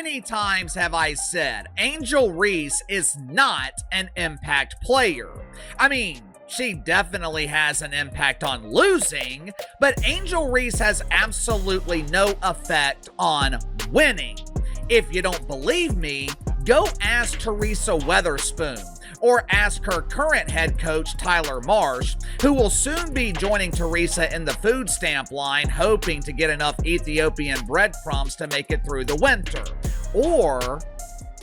many times have I said Angel Reese is not an impact player? I mean, she definitely has an impact on losing, but Angel Reese has absolutely no effect on winning. If you don't believe me, go ask Teresa Weatherspoon, or ask her current head coach, Tyler Marsh, who will soon be joining Teresa in the food stamp line, hoping to get enough Ethiopian breadcrumbs to make it through the winter. Or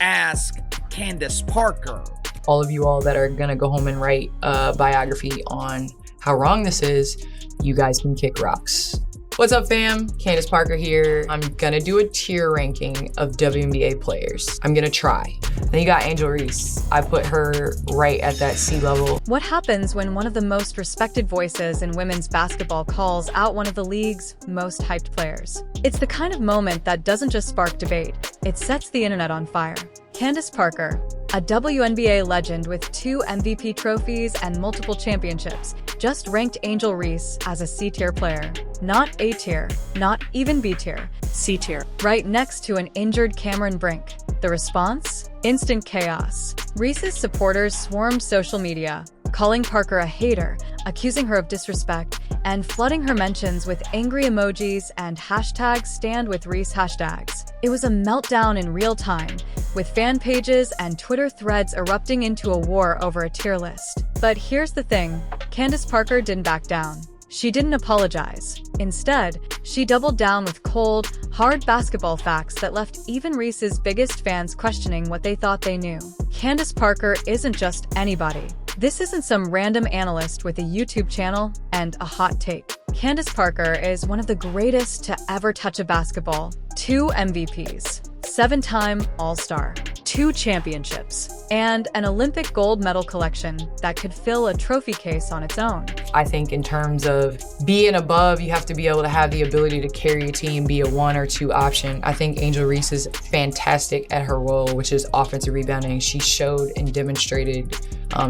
ask Candace Parker. All of you all that are gonna go home and write a biography on how wrong this is, you guys can kick rocks. What's up, fam? Candace Parker here. I'm gonna do a tier ranking of WNBA players. I'm gonna try. Then you got Angel Reese. I put her right at that C level. What happens when one of the most respected voices in women's basketball calls out one of the league's most hyped players? It's the kind of moment that doesn't just spark debate, it sets the internet on fire. Candace Parker, a WNBA legend with 2 MVP trophies and multiple championships, just ranked Angel Reese as a C-tier player. Not A tier, not even B tier, C tier. Right next to an injured Cameron Brink. The response? Instant chaos. Reese's supporters swarmed social media, calling Parker a hater, accusing her of disrespect, and flooding her mentions with angry emojis and #StandWithReese hashtags. It was a meltdown in real time, with fan pages and Twitter threads erupting into a war over a tier list. But here's the thing, Candace Parker didn't back down. She didn't apologize. Instead, she doubled down with cold, hard basketball facts that left even Reese's biggest fans questioning what they thought they knew. Candace Parker isn't just anybody. This isn't some random analyst with a YouTube channel and a hot take. Candace Parker is one of the greatest to ever touch a basketball. 2 MVPs, 7-time All-Star, 2 championships, and an Olympic gold medal collection that could fill a trophy case on its own. I think in terms of being above, you have to be able to have the ability to carry a team, be a 1 or 2 option. I think Angel Reese is fantastic at her role, which is offensive rebounding. She showed and demonstrated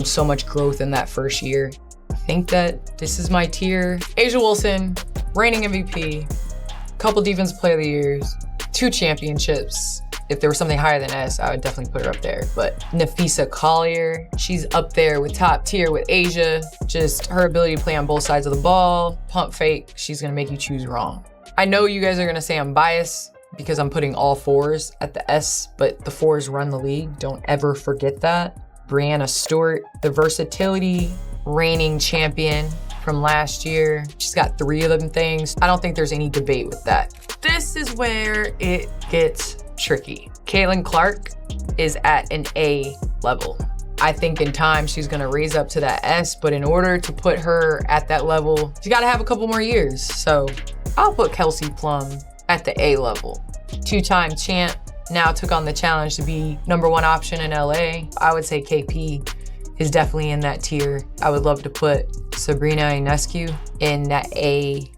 so much growth in that first year. I think that this is my tier. A'ja Wilson, reigning MVP, couple Defensive Player of the Years, 2 championships. If there was something higher than S, I would definitely put her up there. But Napheesa Collier, she's up there with top tier with A'ja. Just her ability to play on both sides of the ball, pump fake, she's gonna make you choose wrong. I know you guys are gonna say I'm biased because I'm putting all 4s at the S, but the 4s run the league. Don't ever forget that. Breanna Stewart, the versatility, reigning champion from last year. She's got 3 of them things. I don't think there's any debate with that. This is where it gets tricky. Caitlin Clark is at an A level. I think in time she's gonna raise up to that S, but in order to put her at that level, she's gotta have a couple more years. So I'll put Kelsey Plum at the A level. 2-time champ, now took on the challenge to be #1 option in LA. I would say KP is definitely in that tier. I would love to put Sabrina Ionescu in that A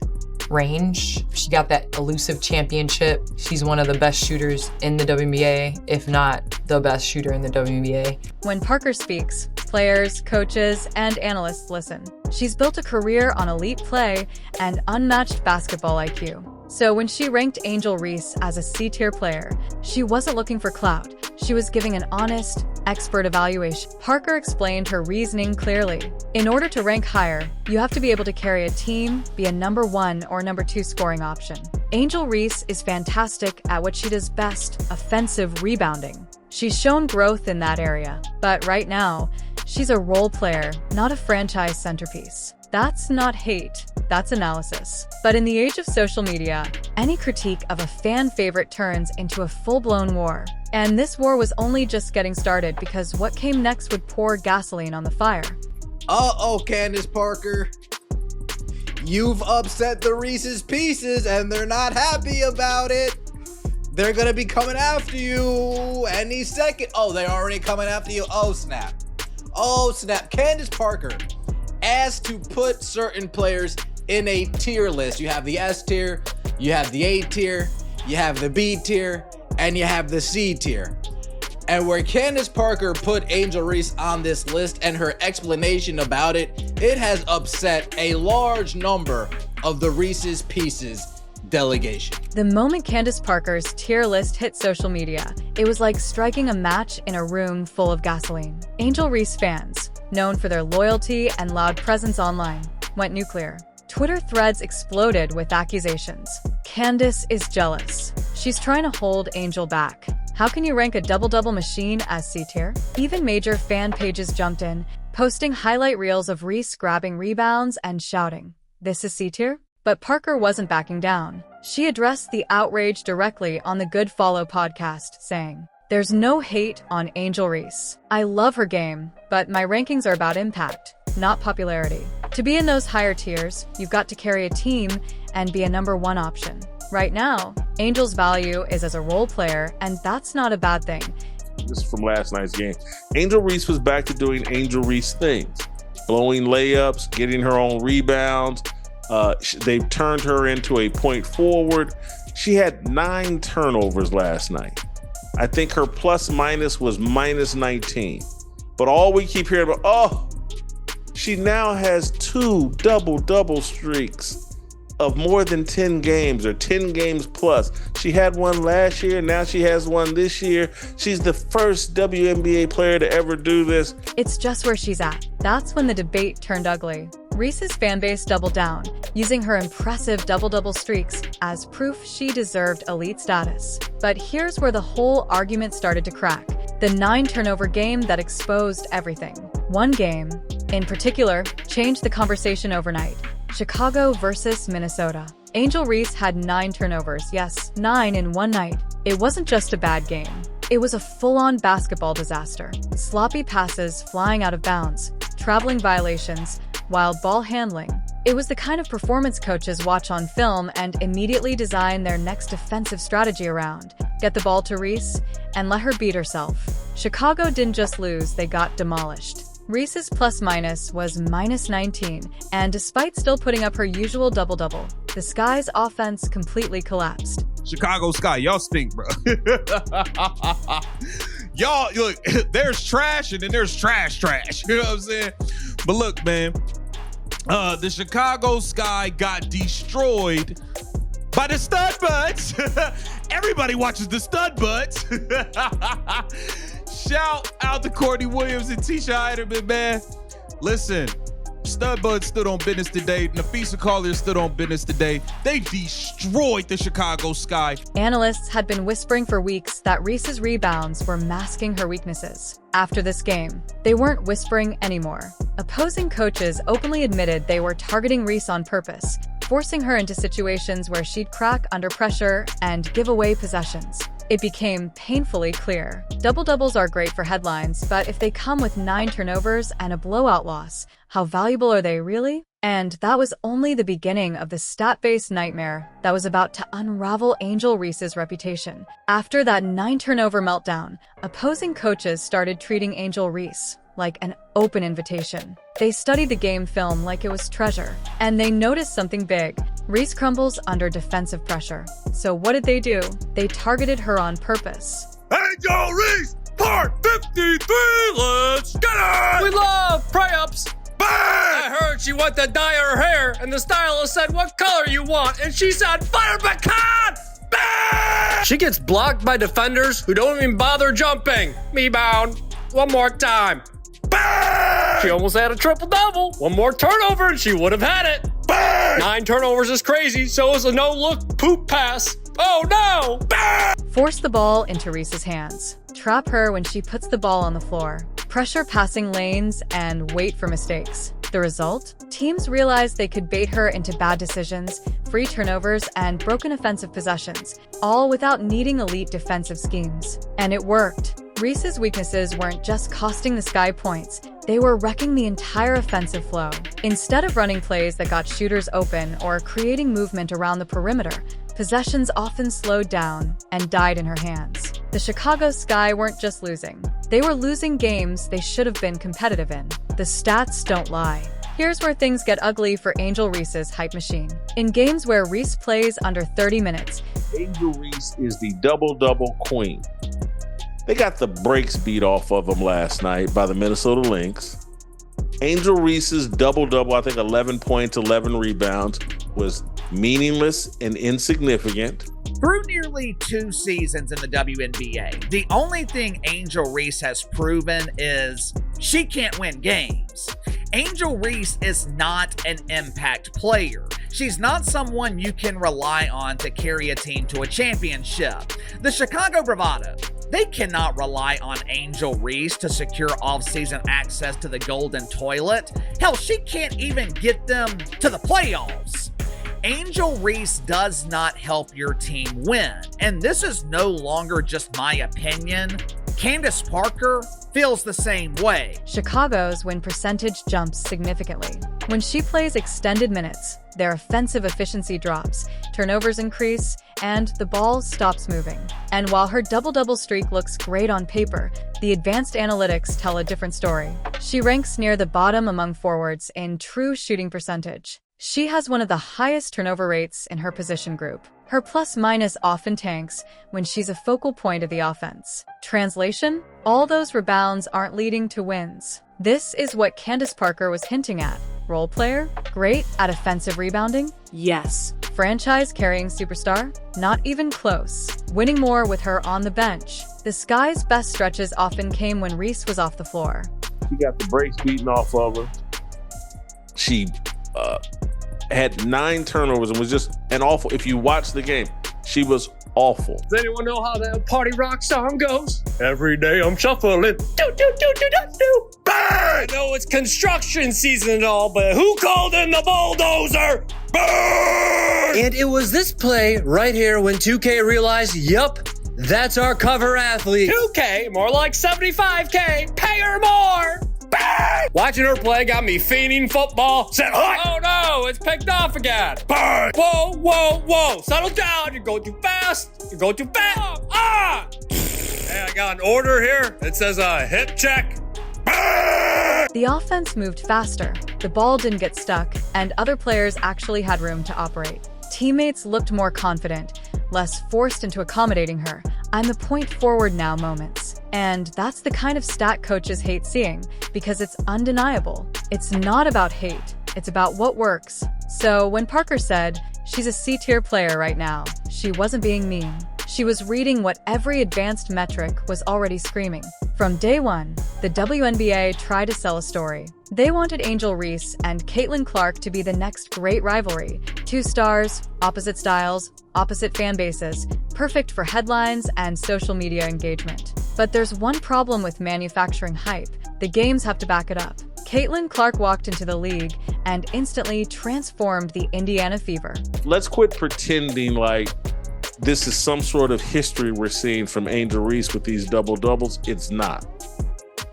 range. She got that elusive championship. She's one of the best shooters in the WNBA, if not the best shooter in the WNBA. When Parker speaks, players, coaches, and analysts listen. She's built a career on elite play and unmatched basketball IQ. So when she ranked Angel Reese as a C-tier player, she wasn't looking for clout. She was giving an honest, expert evaluation. Parker explained her reasoning clearly. In order to rank higher, you have to be able to carry a team, be a #1 or #2 scoring option. Angel Reese is fantastic at what she does best, offensive rebounding. She's shown growth in that area, but right now, she's a role player, not a franchise centerpiece. That's not hate, that's analysis. But in the age of social media, any critique of a fan favorite turns into a full-blown war. And this war was only just getting started because what came next would pour gasoline on the fire. Uh-oh, Candace Parker. You've upset the Reese's Pieces and they're not happy about it. They're gonna be coming after you any second. Oh, they're already coming after you. Oh, snap. Oh, snap. Candace Parker asked to put certain players in a tier list. You have the S tier, you have the A tier, you have the B tier, and you have the C tier. And where Candace Parker put Angel Reese on this list and her explanation about it, it has upset a large number of the Reese's Pieces delegation. The moment Candace Parker's tier list hit social media, it was like striking a match in a room full of gasoline. Angel Reese fans, known for their loyalty and loud presence online, went nuclear. Twitter threads exploded with accusations. Candace is jealous. She's trying to hold Angel back. How can you rank a double-double machine as C-tier? Even major fan pages jumped in, posting highlight reels of Reese grabbing rebounds and shouting, "This is C-tier?" But Parker wasn't backing down. She addressed the outrage directly on the Good Follow podcast, saying, "There's no hate on Angel Reese. I love her game, but my rankings are about impact, not popularity. To be in those higher tiers, you've got to carry a team and be a #1 option. Right now, Angel's value is as a role player, and that's not a bad thing." This is from last night's game. Angel Reese was back to doing Angel Reese things, blowing layups, getting her own rebounds. They've turned her into a point forward. She had 9 turnovers last night. I think her plus minus was -19. But all we keep hearing about, she now has 2 double-double streaks of more than 10 games or 10 games plus. She had one last year, now she has one this year. She's the first WNBA player to ever do this. It's just where she's at. That's when the debate turned ugly. Reese's fanbase doubled down, using her impressive double-double streaks as proof she deserved elite status. But here's where the whole argument started to crack. The 9-turnover game that exposed everything. One game, in particular, changed the conversation overnight. Chicago versus Minnesota. Angel Reese had 9 turnovers, yes, 9 in one night. It wasn't just a bad game. It was a full-on basketball disaster. Sloppy passes flying out of bounds, traveling violations, wild ball handling. It was the kind of performance coaches watch on film and immediately design their next defensive strategy around. Get the ball to Reese and let her beat herself. Chicago didn't just lose, they got demolished. Reese's plus-minus was -19, and despite still putting up her usual double-double, the Sky's offense completely collapsed. Chicago Sky, y'all stink, bro. Y'all, look, there's trash and then there's trash. You know what I'm saying? But look, man, the Chicago Sky got destroyed by the stud buds. Everybody watches the stud buds. Shout out to Courtney Williams and Tisha Heiderman, man. Listen, Stud Buds stood on business today. Nafisa Collier stood on business today. They destroyed the Chicago Sky. Analysts had been whispering for weeks that Reese's rebounds were masking her weaknesses. After this game, they weren't whispering anymore. Opposing coaches openly admitted they were targeting Reese on purpose, forcing her into situations where she'd crack under pressure and give away possessions. It became painfully clear. Double-doubles are great for headlines, but if they come with 9 turnovers and a blowout loss, how valuable are they really? And that was only the beginning of the stat-based nightmare that was about to unravel Angel Reese's reputation. After that 9-turnover meltdown, opposing coaches started treating Angel Reese like an open invitation. They studied the game film like it was treasure, and they noticed something big. Reese crumbles under defensive pressure. So what did they do? They targeted her on purpose. Angel Reese, part 53, let's get it! We love pray-ups. Bang! I heard she wanted to dye her hair, and the stylist said, "What color you want?" And she said, "Fire pecan!" Bang! She gets blocked by defenders who don't even bother jumping. Me bound. One more time. Bang! She almost had a triple-double. One more turnover and she would have had it. Bang! 9 turnovers is crazy, so is a no-look poop pass. Oh no! Bang! Force the ball into Reese's hands. Trap her when she puts the ball on the floor. Pressure passing lanes and wait for mistakes. The result? Teams realized they could bait her into bad decisions, free turnovers, and broken offensive possessions, all without needing elite defensive schemes. And it worked. Reese's weaknesses weren't just costing the Sky points, they were wrecking the entire offensive flow. Instead of running plays that got shooters open or creating movement around the perimeter, possessions often slowed down and died in her hands. The Chicago Sky weren't just losing. They were losing games they should have been competitive in. The stats don't lie. Here's where things get ugly for Angel Reese's hype machine. In games where Reese plays under 30 minutes, Angel Reese is the double-double queen. They got the brakes beat off of them last night by the Minnesota Lynx. Angel Reese's double-double, I think 11 points, 11 rebounds, was meaningless and insignificant. Through nearly 2 seasons in the WNBA, the only thing Angel Reese has proven is she can't win games. Angel Reese is not an impact player. She's not someone you can rely on to carry a team to a championship. The Chicago Bravado, they cannot rely on Angel Reese to secure off-season access to the Golden Toilet. Hell, she can't even get them to the playoffs. Angel Reese does not help your team win. And this is no longer just my opinion. Candace Parker feels the same way. Chicago's win percentage jumps significantly. When she plays extended minutes, their offensive efficiency drops, turnovers increase, and the ball stops moving. And while her double-double streak looks great on paper, the advanced analytics tell a different story. She ranks near the bottom among forwards in true shooting percentage. She has one of the highest turnover rates in her position group. Her plus-minus often tanks when she's a focal point of the offense. Translation? All those rebounds aren't leading to wins. This is what Candace Parker was hinting at. Role player? Great at offensive rebounding? Yes. Franchise-carrying superstar? Not even close. Winning more with her on the bench. The Sky's best stretches often came when Reese was off the floor. She got the brakes beaten off of her. She had 9 turnovers and was just an awful. If you watch the game, she was awful. Does anyone know how that party rock song goes? Every day I'm shuffling. Do, do, do, do, do, do. Burn! I know it's construction season and all, but who called in the bulldozer? Burn! And it was this play right here when 2K realized, yup, that's our cover athlete. 2K, more like 75K. Pay her more. Bang! Watching her play got me fiending football. Said, oh no, it's picked off again. Bang! Whoa, whoa, whoa. Settle down. You're going too fast. You're going too fast. Hey, I got an order here. It says hip check. Bang! The offense moved faster, the ball didn't get stuck, and other players actually had room to operate. Teammates looked more confident, less forced into accommodating her. I'm the point forward now moments. And that's the kind of stat coaches hate seeing, because it's undeniable. It's not about hate, it's about what works. So when Parker said, she's a C-tier player right now, she wasn't being mean. She was reading what every advanced metric was already screaming. From day one, the WNBA tried to sell a story. They wanted Angel Reese and Caitlin Clark to be the next great rivalry. 2 stars, opposite styles, opposite fan bases, perfect for headlines and social media engagement. But there's one problem with manufacturing hype. The games have to back it up. Caitlin Clark walked into the league and instantly transformed the Indiana Fever. Let's quit pretending like this is some sort of history we're seeing from Angel Reese with these double-doubles. It's not.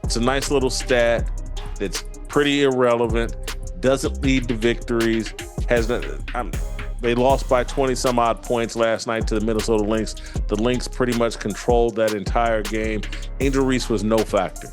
It's a nice little stat that's pretty irrelevant, doesn't lead to victories, they lost by 20-some-odd points last night to the Minnesota Lynx. The Lynx pretty much controlled that entire game. Angel Reese was no factor.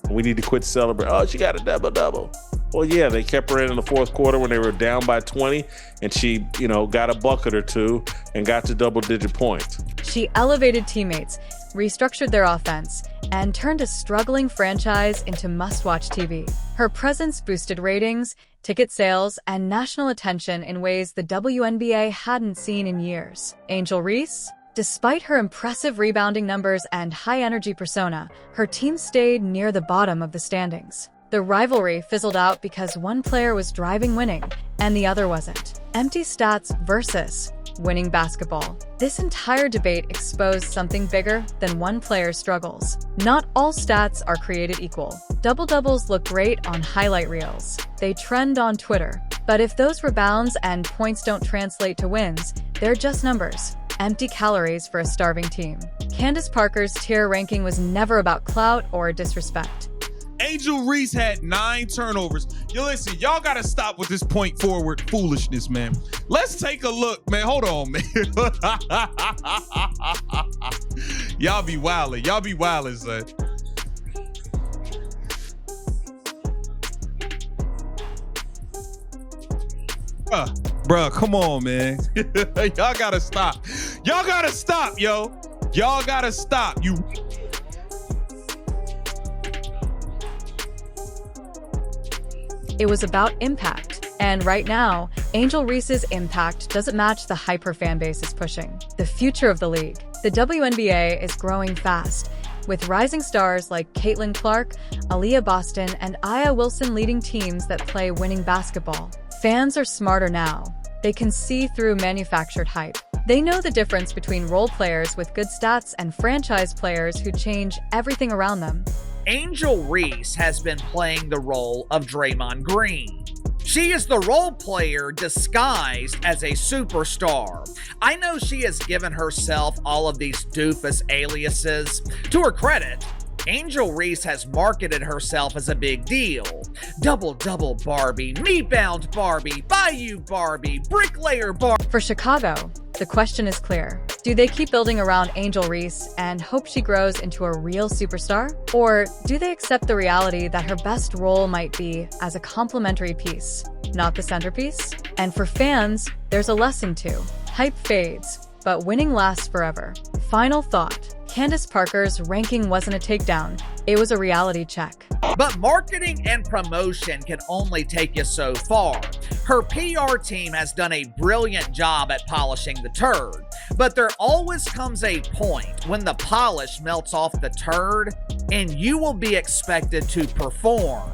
We need to quit celebrating. Oh, she got a double-double. Well, yeah, they kept her in the fourth quarter when they were down by 20, and she, got a bucket or 2 and got to double-digit points. She elevated teammates, restructured their offense, and turned a struggling franchise into must-watch TV. Her presence boosted ratings, ticket sales, and national attention in ways the WNBA hadn't seen in years. Angel Reese? Despite her impressive rebounding numbers and high-energy persona, her team stayed near the bottom of the standings. The rivalry fizzled out because one player was driving winning, and the other wasn't. Empty stats versus winning basketball. This entire debate exposed something bigger than one player's struggles. Not all stats are created equal. Double-doubles look great on highlight reels. They trend on Twitter. But if those rebounds and points don't translate to wins, they're just numbers. Empty calories for a starving team. Candace Parker's tier ranking was never about clout or disrespect. Angel Reese had 9 turnovers. Listen, y'all gotta stop with this point forward foolishness, man. Let's take a look, man. Hold on, man. Y'all be wildin'. Y'all be wildin', son. Bruh, come on, man. Y'all gotta stop. Y'all gotta stop, yo. Y'all gotta stop. It was about impact. And right now, Angel Reese's impact doesn't match the hype her fan base is pushing. The future of the league. The WNBA is growing fast, with rising stars like Caitlin Clark, Aaliyah Boston, and Aya Wilson leading teams that play winning basketball. Fans are smarter now. They can see through manufactured hype. They know the difference between role players with good stats and franchise players who change everything around them. Angel Reese has been playing the role of Draymond Green. She is the role player disguised as a superstar. I know she has given herself all of these doofus aliases. To her credit, Angel Reese has marketed herself as a big deal. Double-double Barbie, me-bound Barbie, Bayou Barbie, bricklayer Barbie. For Chicago, the question is clear. Do they keep building around Angel Reese and hope she grows into a real superstar? Or do they accept the reality that her best role might be as a complementary piece, not the centerpiece? And for fans, there's a lesson too. Hype fades, but winning lasts forever. Final thought. Candace Parker's ranking wasn't a takedown, it was a reality check. But marketing and promotion can only take you so far. Her PR team has done a brilliant job at polishing the turd, but there always comes a point when the polish melts off the turd and you will be expected to perform.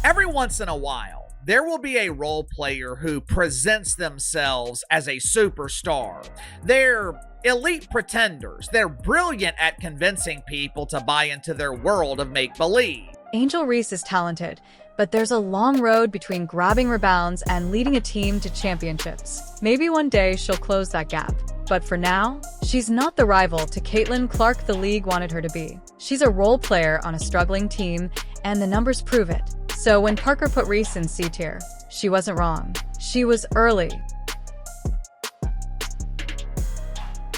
Every once in a while, there will be a role player who presents themselves as a superstar. They're elite pretenders. They're brilliant at convincing people to buy into their world of make-believe. Angel Reese is talented, but there's a long road between grabbing rebounds and leading a team to championships. Maybe one day she'll close that gap. But for now, she's not the rival to Caitlin Clark the league wanted her to be. She's a role player on a struggling team, and the numbers prove it. So when Parker put Reese in C tier, she wasn't wrong. She was early,